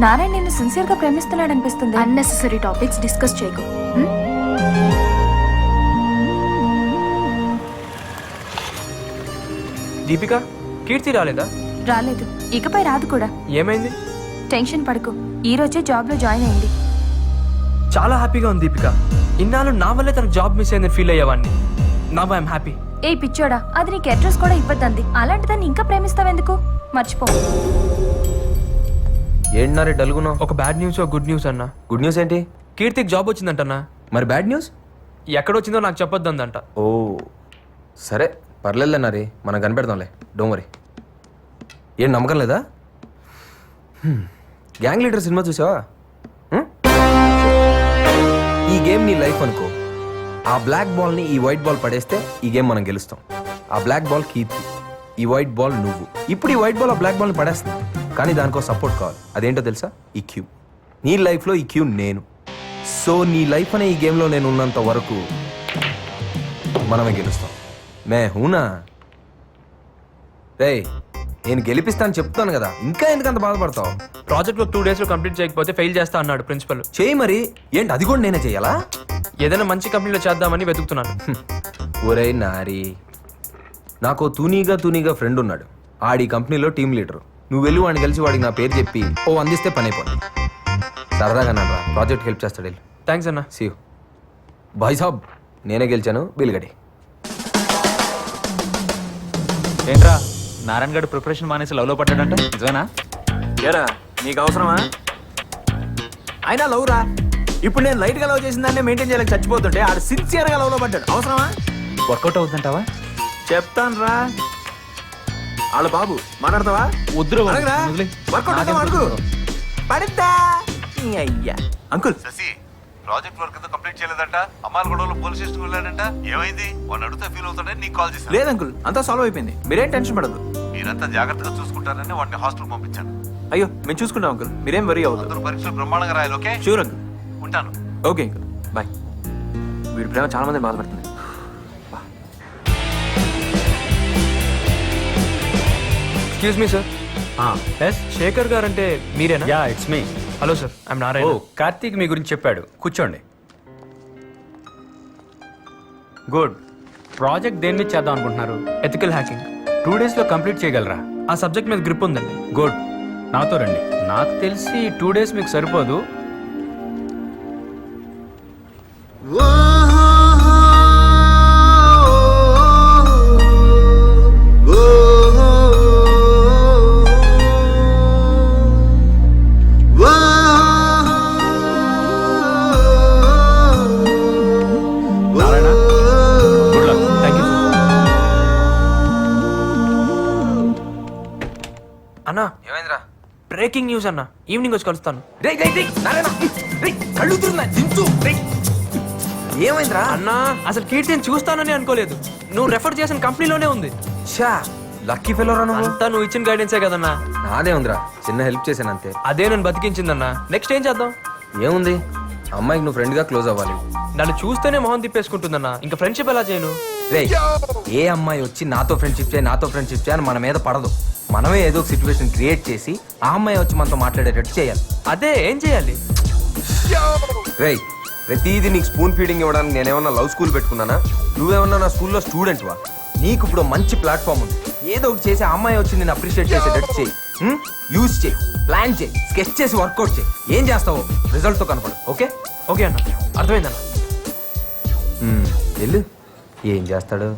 నారాయణ నిన్ను సిన్సియర్ గా ప్రేమిస్తున్నాడు అనిపిస్తుంది. అన్నెసెసరీ టాపిక్స్ డిస్కస్ చేయకు. దీపిక, కీర్తి రాలేదా? రాలేదు, ఇకపై రాదు కూడా. ఏమైంది? టెన్షన్ పడకు, ఈ రోజే జాబ్ లో జాయిన్ అయింది. చాలా హ్యాపీగా ఉంది దీపిక. ఇన్నాళ్ళు నా వల్లే తనకు జాబ్ మిస్ అయిందని ఫీల్ అయ్యేవాడిని. Now I'm happy. ఏ పిచ్చోడా, అది నీకు అడ్రస్ కూడా ఇవ్వద్దంది. అలాంటిదాన్ని ఇంకా ప్రేమిస్తావెందుకు? మర్చిపో. ఏంటన్నారే డల్గునో? ఒక బ్యాడ్ న్యూస్, ఒక గుడ్ న్యూస్ అన్న. గుడ్ న్యూస్ ఏంటి? కీర్తికి జాబ్ వచ్చిందంటన్నా. మరి బ్యాడ్ న్యూస్? ఎక్కడొచ్చిందో నాకు చెప్పొద్దందంట. ఓ సరే పర్లేదన్నారే, మనం కనిపెడదాంలే, డోంట్ వరీ. ఏం నమ్మకం లేదా? గ్యాంగ్ లీడర్ సినిమా చూసావా? ఈ గేమ్ నీ లైఫ్ అనుకో. ఆ బ్లాక్ బాల్ని ఈ వైట్ బాల్ పడేస్తే ఈ గేమ్ మనం గెలుస్తాం. ఆ బ్లాక్ బాల్ కీర్తి, ఈ వైట్ బాల్ నువ్వు. ఇప్పుడు ఈ వైట్ బాల్ ఆ బ్లాక్ బాల్ని పడేస్తుంది, కానీ దానికో సపోర్ట్ కావాలి. అదేంటో తెలుసా? ఈ క్యూ. నీ లైఫ్లో ఈ క్యూ నేను. సో నీ లైఫ్ అనే ఈ గేమ్లో నేను ఉన్నంత వరకు మనమే గెలుస్తాం. మే హూనా రే, నేను గెలిపిస్తాను చెప్తాను కదా, ఇంకా ఎందుకంత బాధపడతావు? ప్రాజెక్ట్ 2 days లో కంప్లీట్ చేయకపోతే ఫెయిల్ చేస్తా అన్నాడు ప్రిన్సిపల్. చేయి మరి. ఏంటి అది కూడా నేనే చెయ్యాలా? ఏదైనా మంచి కంపెనీలో చేద్దామని వెతుకుతున్నాను. ఒరే నారి, నాకు తూనీగా ఫ్రెండ్ ఉన్నాడు. ఆడి కంపెనీలో టీమ్ లీడర్. నువ్వు వెళ్ళి వాడిని కలిసి వాడికి నా పేరు చెప్పి అందిస్తే పని అయిపోయింది. సరదాగా నన్ను ప్రాజెక్ట్ హెల్ప్ చేస్తాడు. వెళ్ళి. థ్యాంక్స్ అన్న. See you. బాయ్ సాబ్, నేనే గెలిచాను, బిల్గడి. ఏంట్రా నారాయణ గడు ప్రిపరేషన్ మానేసి లవ్ లో పడ్డాడంట, నిజమేనా? ఏరా నీకు అవసరమా? అయినా లవ్ రా. ఇప్పుడు నేను లైట్ గా లవ్ చేసిన దాన్ని మెయింటైన్ చేయలేక చచ్చిపోతుంటే ఆడు సిన్సియర్ గా లవ్ లో పడ్డాడు. అవసరమా? వర్కౌట్ అవుతుందంటావా? చెప్తాను రా. వాళ్ళ బాబు మాట్లాడతావా? వద్దురా బాబు, అడగరా? వదిలేయ్. వర్కౌట్ అవుతావా? అడుగు. పడిద్దా? ఈ అయ్యా uncle. Shashi, project work complete చేయలేదంట. అమ్మాయిల గొడవలో పోలీస్ స్టేషన్ వెళ్ళాడంట. ఏమైంది? వాడిని అడిగితే ఫీల్ అవుతాడని నీకు కాల్ చేశాను. లేదు అంకుల్, అంతా సాల్వ్ అయిపోయింది. మీరేం టెన్షన్ పడదు. మీరంతా జాగ్రత్తగా చూసుకుంటారని వాడిని హాస్టల్ పంపించాను. అయ్యో మేము చూసుకుంటాం అంకుల్, మీరేం వరీ అవ్వదు. అందరూ పరీక్షలు బ్రహ్మాండంగా రాయాలి. ఓకే? Sure uncle. ఉంటాను. Okay uncle, bye. వీడి ప్రేమ చాలా మంది బాధపడుతుంది. Excuse me sir. Yes, Shekhar గారు అంటే మీరేనా? Yeah it's me. Hello sir, I'm O Narayana. Karthik మీ గురించి చెప్పాడు, కూర్చోండి. గుడ్. ప్రాజెక్ట్ దేని మీద చేద్దాం అనుకుంటున్నారు? Ethical hacking. 2 days లో కంప్లీట్ చేయగలరా? ఆ సబ్జెక్ట్ మీద గ్రిప్ ఉందండి. గుడ్, నాతో రండి. నాకు తెలిసి 2 days మీకు సరిపోదు. Narayana, good luck. Thank you sir. అన్నా, ఏమైందిరా? బ్రేకింగ్ న్యూస్ అన్న. ఈవినింగ్ వచ్చి కలుస్తాను. ఏమైందిరా? అన్నా, అసలు కీర్తిని చూస్తానని అనుకోలేదు. నువ్వు రెఫర్ చేసిన కంపెనీలోనే ఉంది. షా, లక్కీ ఫెలోరా నువ్వు. అంతా నువ్వు ఇచ్చిన గైడెన్సే కదన్నా. నాదే ఉందిరా, చిన్న హెల్ప్ చేశాను అంతే. అదే నన్ను బతికించిందన్నా. నెక్స్ట్ ఏం చేద్దాం? ఏముంది, అమ్మాయికి నువ్వు ఫ్రెండ్ గా క్లోజ్ అవ్వాలి. నన్ను చూస్తేనే మొహం తిప్పేసుకుంటుందన్నా. ఇంకా ఫ్రెండ్షిప్ ఎలా చేయను? రే, ఏ అమ్మాయి వచ్చి నాతో ఫ్రెండ్షిప్ చేయి అని మన మీద పడదు. మనమే ఏదో ఒక సిచ్యువేషన్ క్రియేట్ చేసి ఆ అమ్మాయి వచ్చి మనతో మాట్లాడేటట్టు చేయాలి. అదే ఏం చేయాలి? రే, ప్రతిదీ నీకు స్పూన్ ఫీడింగ్ ఇవ్వడానికి నేనేమన్నా లవ్ స్కూల్ పెట్టుకున్నానా? నువ్వేమన్నా నా స్కూల్లో స్టూడెంట్ వా? నీకు ఇప్పుడు మంచి ప్లాట్ఫామ్ ఉంది. ఏదో ఒకటి చేసి ఆ అమ్మాయి వచ్చి నేను అప్రిషియేట్ చేసేటట్టు చేయి. యూజ్ చేయి, ప్లాన్ చేయి, స్కెచ్ చేసి వర్కౌట్ చేయి. ఏం చేస్తావో రిజల్ట్తో కనపడు. ఓకే? ఓకే అన్న, అర్థమైందన్న. వెళ్ళు. ఏం చేస్తాడు?